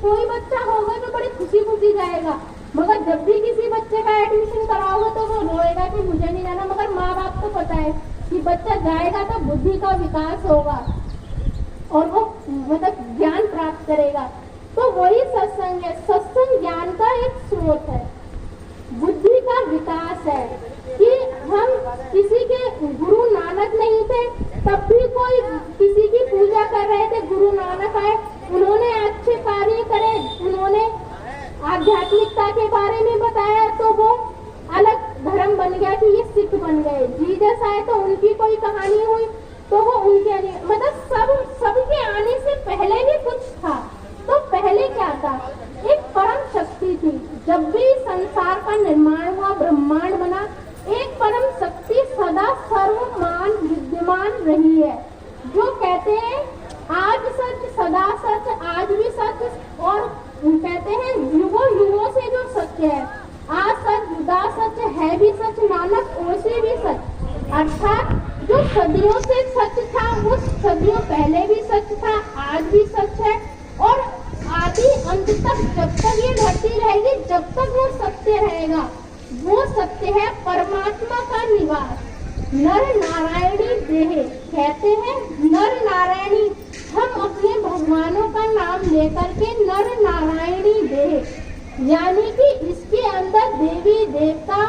कोई बच्चा होगा तो बड़ी खुशी खुशी जाएगा, मगर जब भी किसी बच्चे का एडमिशन कराओगे तो वो रोएगा कि मुझे नहीं जाना। मगर माँ बाप को पता है कि बच्चा जाएगा तो बुद्धि का विकास होगा और वो मतलब ज्ञान प्राप्त करेगा। तो वही सत्संग है, सत्संग ज्ञान का एक स्रोत है, बुद्धि का विकास है। कि हम किसी के गुरु नानक नहीं थे तब भी कोई किसी की पूजा कर रहे थे, गुरु नानक आए, उन्होंने अच्छे कार्य करे, उन्होंने आध्यात्मिकता के बारे में बताया तो वो अलग धर्म बन गया कि ये सिख बन गए। जीसस आए तो उनकी कोई कहानी हुई तो वो उनके मतलब सबके आने से पहले भी कुछ था। तो पहले क्या था, एक परम शक्ति थी। जब भी संसार का निर्माण हुआ, ब्रह्मांड बना, एक परम शक्ति सदा सर्वमान विद्यमान रही है, जो कहते हैं आज सच सदा सच आज भी सच, और कहते हैं युगों युगों से जो सत्य है, आज सच जुदा सच है भी सच, नानक ओसे भी सच। अर्थात जो सदियों से सच था वो सदियों पहले भी सच था, आज भी सच है, और आदि अंत तक जब तक ये धरती रहेगी जब तक वो सत्य रहेगा। वो सत्य है परमात्मा का निवास, नर नारायणी देह। कहते हैं नर नारायणी, हम अपने भगवानों का नाम लेकर के नर नारायणी देह, यानी कि इसके अंदर देवी देवता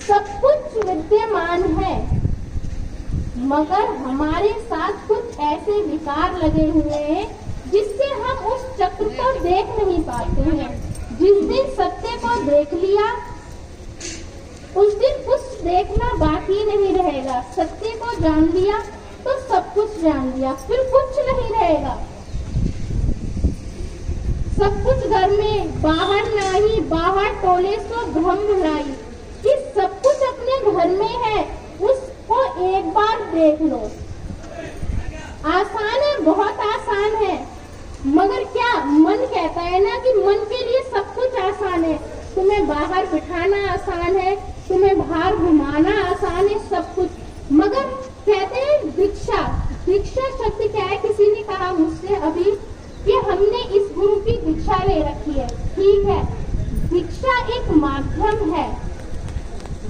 सब कुछ विद्यमान है, मगर हमारे साथ कुछ ऐसे विकार लगे हुए हैं जिससे हम उस चक्र को देख नहीं पाते हैं। जिस दिन सत्य को देख लिया उस दिन कुछ देखना बाकी नहीं रहेगा। सत्य को जान लिया तो सब कुछ जान लिया, फिर कुछ नहीं रहेगा। सब कुछ घर में, बाहर नहीं, बाहर टोले सो भ्रम भुलाई, कि सब कुछ अपने घर में है, उसको एक बार देख लो। आसान है, बहुत आसान है, मगर क्या मन कहता है ना कि मन के लिए सब कुछ आसान है। तुम्हें बाहर बिठाना आसान है, तुम्हें बाहर घुमाना आसान है, सब कुछ। मगर कहते हैं दीक्षा, दीक्षा शब्द क्या है? किसी ने कहा मुझसे अभी कि हमने इस गुरु की दीक्षा ले रखी है। ठीक है, दीक्षा एक माध्यम है,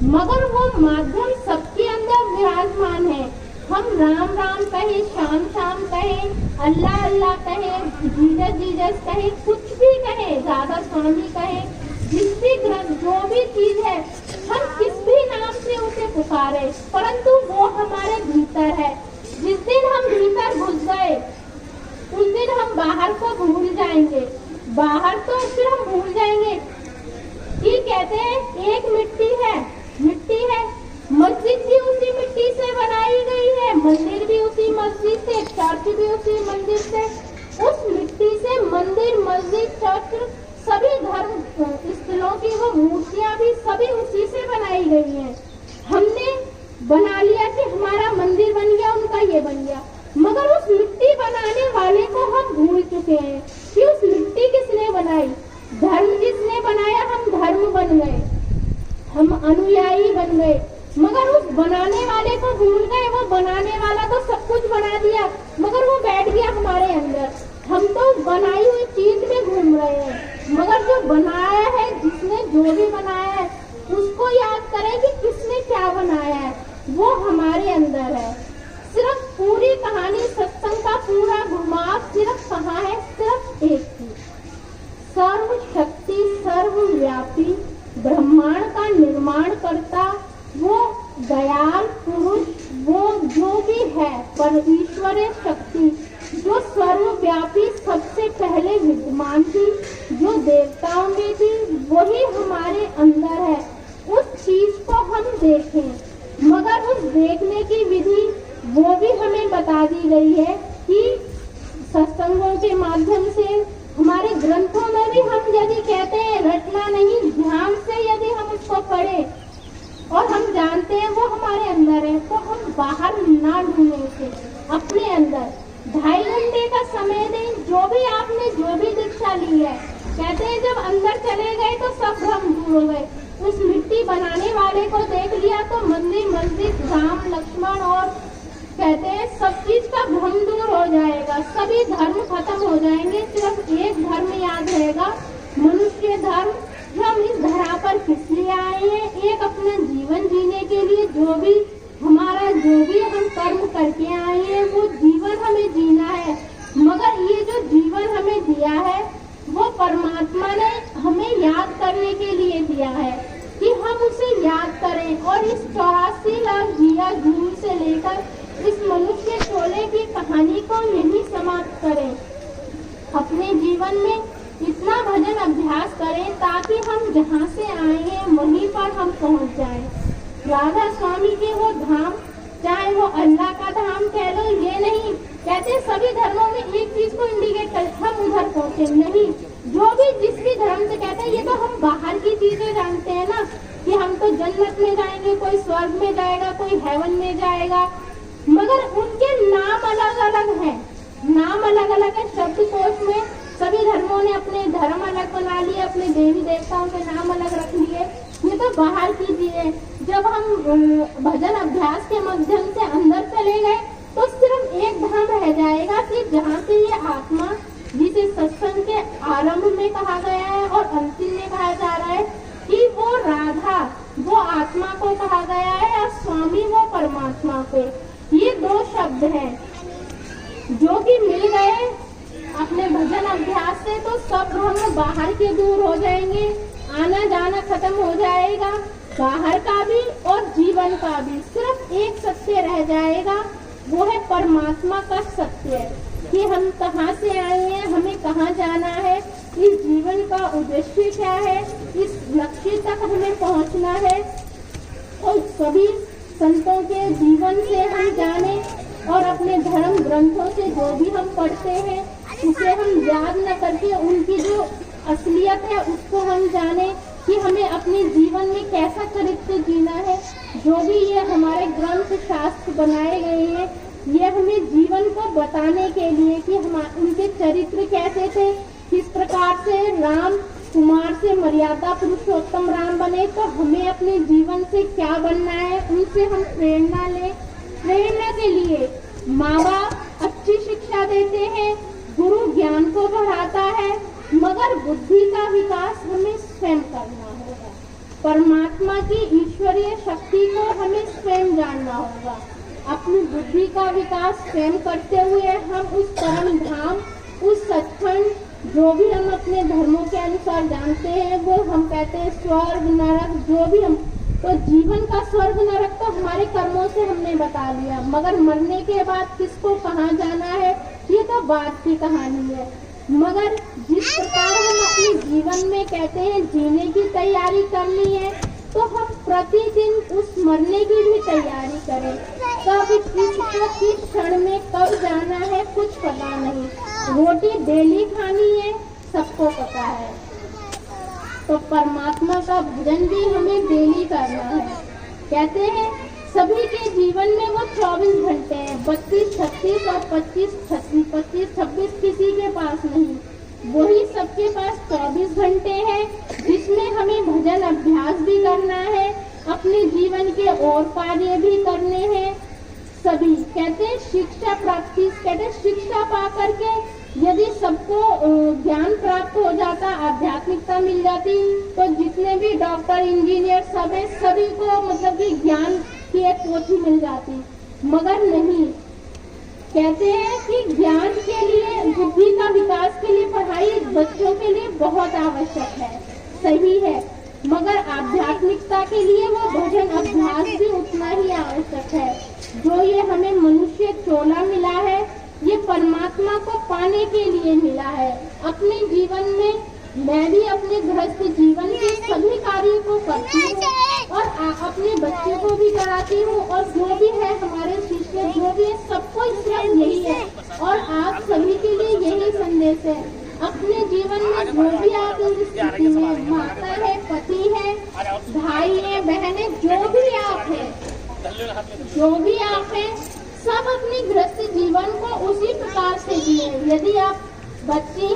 मगर वो माध्यम सबके अंदर विराजमान है। हम राम राम कहे, शाम शाम कहे, अल्लाह अल्लाह कहे, जीजस जीजस कहे, कुछ भी कहे, राधा स्वामी कहे, जिस भी जो भी चीज है, हम किस भी नाम से उसे पुकारे, परंतु वो हमारे भीतर है। जिस दिन हम भीतर घुस गए उस दिन हम बाहर को भूल जाएंगे। बाहर तो फिर हम भूल जाएंगे कि कहते हैं एक मिट्टी है, मिट्टी है, मस्जिद भी उसी मिट्टी से बनाई गई है, मंदिर भी उसी मस्जिद से, चर्च भी उसी मंदिर से। उस मिट्टी से मंदिर, मस्जिद, चर्च, सभी धर्म स्थलों की वो मूर्तियां भी सभी उसी से बनाई गई हैं। हमने बना लिया कि हमारा मंदिर बन गया, उनका ये बन गया, मगर उस मिट्टी बनाने वाले को हम भूल चुके हैं कि उस मिट्टी किसने बनाई। धर्म जिसने बनाया, हम धर्म बन गए, हम अनुयायी बन गए, मगर उस बनाने वाले को भूल गए। वो बनाने वाला तो सब कुछ बना दिया, मगर वो बैठ गया हमारे अंदर। हम तो बनाई हुई चीज में घूम रहे हैं, मगर जो बनाया है, जिसने जो भी बनाया है, उसको याद करें कि किसने क्या बनाया है, वो हमारे अंदर है। सिर्फ पूरी कहानी सत्संग का पूरा घुमाव सिर्फ कहाँ है? सिर्फ एक चीज, सर्व शक्ति सर्वव्यापी ब्रह्मांड का निर्माण करता वो दयाल पुरुष, वो जो भी है पर ईश्वरीय शक्ति जो सर्वव्यापी सबसे पहले विद्यमान थी, जो देवताओं में थी, वही हमारे अंदर है। उस चीज को हम देखें, मगर उस देखने की विधि वो भी हमें बता दी गई है कि सत्संगों के माध्यम से, हमारे ग्रंथों में भी हम यदि कहते हैं रटना नहीं, ध्यान से यदि हम उसको पढ़े और हम जानते हैं वो हमारे अंदर है, तो हम बाहर ना ढूंढे उसे, अपने अंदर 2.5 घंटे का समय दें। जो भी आपने जो भी दीक्षा ली है, कहते हैं जब अंदर चले गए तो सब भ्रम दूर हो गए। उस मिट्टी बनाने वाले को देख लिया तो मंदिर, मस्जिद, राम लक्ष्मण और कहते हैं सब चीज का भ्रम दूर हो जाएगा, सभी धर्म खत्म हो जाएंगे, सिर्फ एक धर्म याद रहेगा। जाएगा मनुष्य धर्म। हम इस धरा पर किस लिए आए हैं? एक अपना जीवन जीने के लिए। जो भी हम कर्म करके आए हैं वो जीवन हमें जीना है। मगर ये जो जीवन हमें दिया है वो परमात्मा ने हमें याद करने के लिए दिया है कि हम उसे याद करें और इस 84 लाख जिया जून से लेकर इस मनुष्य चोले की कहानी को यही समाप्त करें। अपने जीवन में इतना भजन अभ्यास करें ताकि हम जहाँ से आए हैं वहीं पर हम पहुँच जाएं। राधा स्वामी के वो धाम, चाहे वो अल्लाह का धाम कह लो, ये नहीं कहते सभी धर्मों में एक चीज को इंडिकेट कर हम उधर पहुँचे नहीं। जो भी जिस भी धर्म से कहते हैं, ये तो हम बाहर की चीजें जानते हैं ना कि हम तो जन्नत में जाएंगे, कोई स्वर्ग में जाएगा, कोई हेवन में जाएगा, मगर उनके नाम अलग अलग हैं। नाम अलग अलग है। शब्दकोश में सभी धर्मों ने अपने धर्म अलग बना लिए, अपने देवी देवताओं के नाम अलग रख लिए। ये तो बाहर की चीजें। जब हम भजन अभ्यास के माध्यम से अंदर चले गए तो सिर्फ एक धाम रह जाएगा कि जहाँ से ये आत्मा, जिसे सत्संग के आरंभ में कहा गया है और अंतिम में कहा जा रहा है कि वो राधा वो आत्मा को कहा गया है और स्वामी वो परमात्मा को। ये दो शब्द हैं जो कि मिल गए अपने भजन अभ्यास से तो सब भ्रम बाहर के दूर हो जाएंगे, आना जाना खत्म हो जाएगा, बाहर का भी और जीवन का भी। सिर्फ एक सत्य रह जाएगा, वो है परमात्मा का सत्य कि हम कहाँ से आए हैं, हमें कहाँ जाना है, इस जीवन का उद्देश्य क्या है, इस लक्ष्य तक हमें पहुँचना है। और सभी संतों के जीवन से हम जाने और अपने धर्म ग्रंथों से जो भी हम पढ़ते हैं उसे हम याद न करके उनकी जो असलियत है उसको हम जाने कि हमें अपने जीवन में कैसा चरित्र जीना है। जो भी ये हमारे ग्रंथ शास्त्र बनाए गए हैं ये हमें जीवन को बताने के लिए कि हम उनके चरित्र कैसे थे, किस प्रकार से राम कुमार से मर्यादा पुरुषोत्तम राम बने, तो हमें अपने जीवन से क्या बनना है उनसे हम प्रेरणा लें। प्रेरणा के लिए माँ बाप अच्छी शिक्षा देते हैं, गुरु ज्ञान को बढ़ाता है, मगर बुद्धि का विकास हमें स्वयं करना होगा। परमात्मा की ईश्वरीय शक्ति को हमें स्वयं जानना होगा। अपनी बुद्धि का विकास स्वयं करते हुए हम उस परम धाम, उस सचखंड, जो भी हम अपने धर्मों के अनुसार जानते हैं वो हम कहते हैं स्वर्ग नरक, जो भी हम, तो जीवन का स्वर्ग नरक तो हमारे कर्मों से हमने बता लिया, मगर मरने के बाद किसको कहाँ जाना है ये तो बात की कहानी है। मगर जिस प्रकार हम अपने जीवन में कहते हैं जीने की तैयारी करनी है तो हम प्रतिदिन उस मरने की भी तैयारी करें। कब किस क्षण में कब जाना है कुछ पता नहीं। रोटी डेली खानी है सबको पता है, तो परमात्मा का भजन भी हमें डेली करना है। कहते हैं सभी के जीवन में वो 24 घंटे हैं, 32, 36 और 25, 26 किसी के पास नहीं, वही सबके पास 24 घंटे हैं जिसमें हमें भजन अभ्यास भी करना है, अपने जीवन के और कार्य भी करने हैं। सभी कहते हैं शिक्षा प्राप्ति, कहते हैं शिक्षा पा करके यदि सबको ज्ञान प्राप्त हो जाता, आध्यात्मिकता मिल जाती, तो जितने भी डॉक्टर इंजीनियर सब है सभी को मतलब कि ज्ञान की एक पोथी मिल जाती, मगर नहीं। कहते हैं कि ज्ञान के लिए, बुद्धि का विकास के लिए पढ़ाई बच्चों के लिए बहुत आवश्यक है, सही है, मगर आध्यात्मिकता के लिए वो भजन अभ्यास भी उतना ही आवश्यक है। जो ये हमें मनुष्य चोला मिला है ये परमात्मा को पाने के लिए मिला है। अपने जीवन में मैं भी अपने गृहस्थ जीवन के सभी कार्यों को करती हूँ और अपने बच्चे को भी कराती हूँ, और जो भी है हमारे शिष्य जो भी है सबको इसका यही है और आप सभी के लिए यही संदेश है। अपने जीवन में जो भी आप इस स्थिति में, माता है, पति है, भाई है, बहन है, जो भी आप है सब अपने गृहस्थ जीवन को उसी प्रकार से जिए। यदि आप बच्चे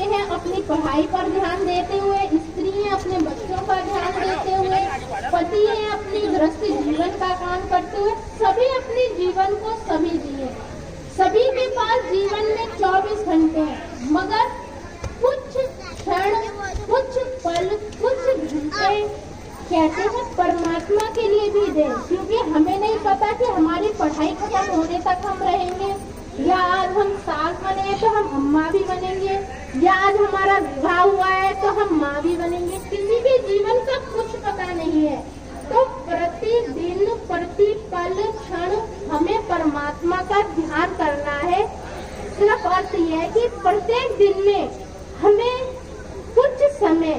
हैं अपनी पढ़ाई पर ध्यान देते हुए, स्त्री है अपने बच्चों पर ध्यान देते हुए, पति है अपने गृहस्थ जीवन का काम करते हुए, सभी अपने जीवन को सभी जिए। सभी के पास जीवन में 24 घंटे हैं, मगर कुछ कहते हैं परमात्मा के लिए भी दें, क्योंकि हमें नहीं पता कि हमारी पढ़ाई खत्म होने तक हम रहेंगे, या आज हम सास बने तो हम अम्मा भी बनेंगे, या आज हमारा विवाह हुआ है तो हम माँ भी बनेंगे। किसी के जीवन का कुछ पता नहीं है। तो प्रतिदिन प्रति पल क्षण हमें परमात्मा का ध्यान करना है। सिर्फ अर्थ यह है कि प्रत्येक दिन में हमें कुछ समय,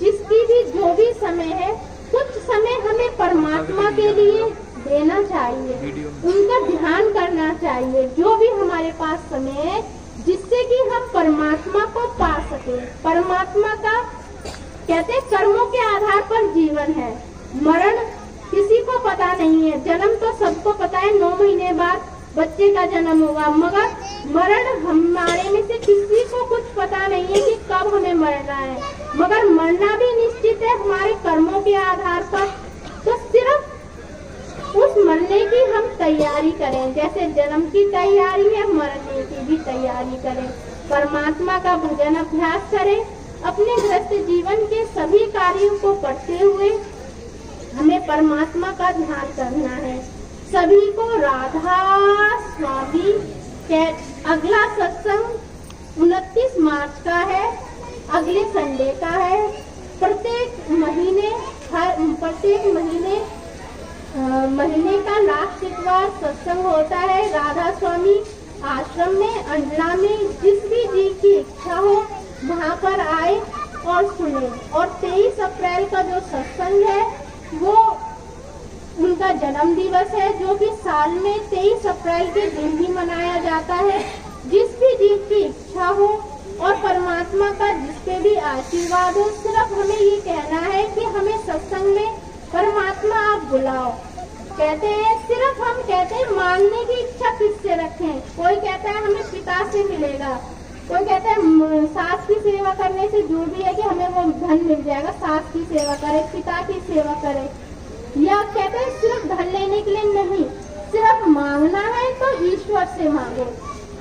जिसकी भी जो भी समय है, कुछ समय हमें परमात्मा के लिए देना चाहिए, उनका ध्यान करना चाहिए, जो भी हमारे पास समय है, जिससे कि हम परमात्मा को पा सके। परमात्मा का कहते हैं कर्मों के आधार पर जीवन है, मरण किसी को पता नहीं है। जन्म तो सबको पता है, 9 महीने बाद बच्चे का जन्म होगा, मगर मरण हमारे में से किसी को कुछ पता नहीं है कि कब हमें मरना है। मगर मरना भी निश्चित है हमारे कर्मों के आधार पर। तो सिर्फ उस मरने की हम तैयारी करें, जैसे जन्म की तैयारी है, मरने की भी तैयारी करें। परमात्मा का भजन अभ्यास करें। अपने गृहस्थ जीवन के सभी कार्यों को करते हुए हमें परमात्मा का ध्यान करना है। सभी को राधा स्वामी। अगला सत्संग 29 मार्च का है, अगले संडे का है। प्रत्येक महीने का लास्ट इतवार सत्संग होता है राधा स्वामी आश्रम में, अंडला में। जिस भी जीव की इच्छा हो वहाँ पर आए और सुने। और 23 अप्रैल का जो सत्संग है वो उनका जन्म दिवस है, जो कि साल में 23 अप्रैल के दिन ही मनाया जाता है। जिस भी जीव की इच्छा हो और परमात्मा का जिस पे भी आशीर्वाद हो, सिर्फ हमें ये कहना है कि हमें सत्संग में परमात्मा आप बुलाओ। कहते हैं, सिर्फ हम कहते हैं मांगने की इच्छा किससे रखें। कोई कहता है हमें पिता से मिलेगा, कोई कहता है सास की सेवा करने से जो भी है कि हमें वो धन मिल जाएगा, सास की सेवा करे, पिता की सेवा करे। या कहते हैं सिर्फ धन लेने के लिए नहीं, सिर्फ मांगना है तो ईश्वर से मांगो।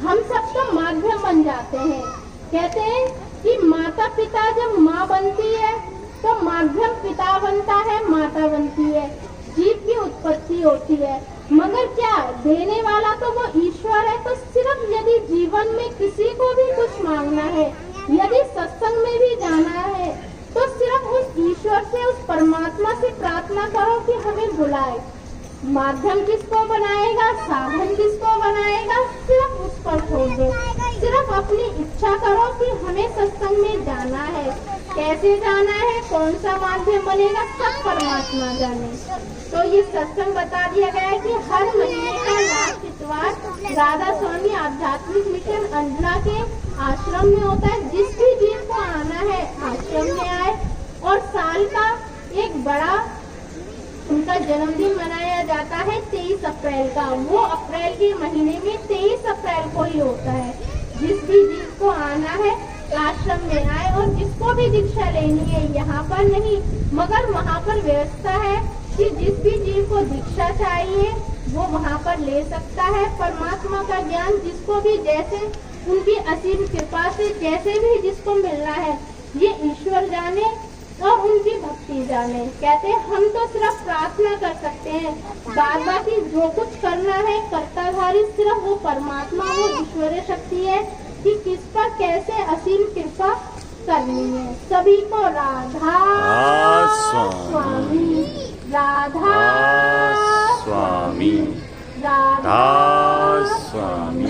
हम सब तो माध्यम बन जाते हैं। कहते हैं कि माता पिता जब माँ बनती है तो माध्यम पिता बनता है, माता बनती है, जीव की उत्पत्ति होती है। मगर क्या देने वाला तो वो ईश्वर है। तो सिर्फ यदि जीवन में किसी को भी कुछ मांगना है, यदि सत्संग में भी जाना है, तो सिर्फ उस ईश्वर से, उस परमात्मा से प्रार्थना करो कि हमें बुलाए। माध्यम किसको बनाएगा, साधन किसको बनाएगा, सिर्फ उस पर छोड़ दो। सिर्फ अपनी इच्छा करो कि हमें सत्संग में जाना है, कैसे जाना है, कौन सा माध्यम बनेगा, सब परमात्मा जाने। तो ये सत्संग बता दिया गया है कि हर महीने का लास्ट इतवार राधा स्वामी आध्यात्मिक मिशन अंडला के आश्रम में होता है। जिस भी जीव को आना है आश्रम में आए। और साल का एक बड़ा उनका जन्मदिन मनाया जाता है 23 अप्रैल का। वो अप्रैल के महीने में 23 अप्रैल को ही होता है। जिस भी जीव को आना है आश्रम में आए। और जिसको भी दीक्षा लेनी है, यहाँ पर नहीं मगर वहाँ पर व्यवस्था है कि जिस भी जीव को दीक्षा चाहिए वो वहाँ पर ले सकता है। परमात्मा का ज्ञान जिसको भी जैसे उनकी असीम कृपा से जैसे भी जिसको मिलना है, ये ईश्वर जाने और उनकी भक्ति जाने। कहते हैं हम तो सिर्फ प्रार्थना कर सकते हैं, बाद बाकी जो कुछ करना है कर्ताधारी सिर्फ वो परमात्मा, वो ईश्वरीय शक्ति है कि किस पर कैसे असीम कृपा करनी है। सभी को राधा स्वामी, राधा स्वामी, राधा स्वामी।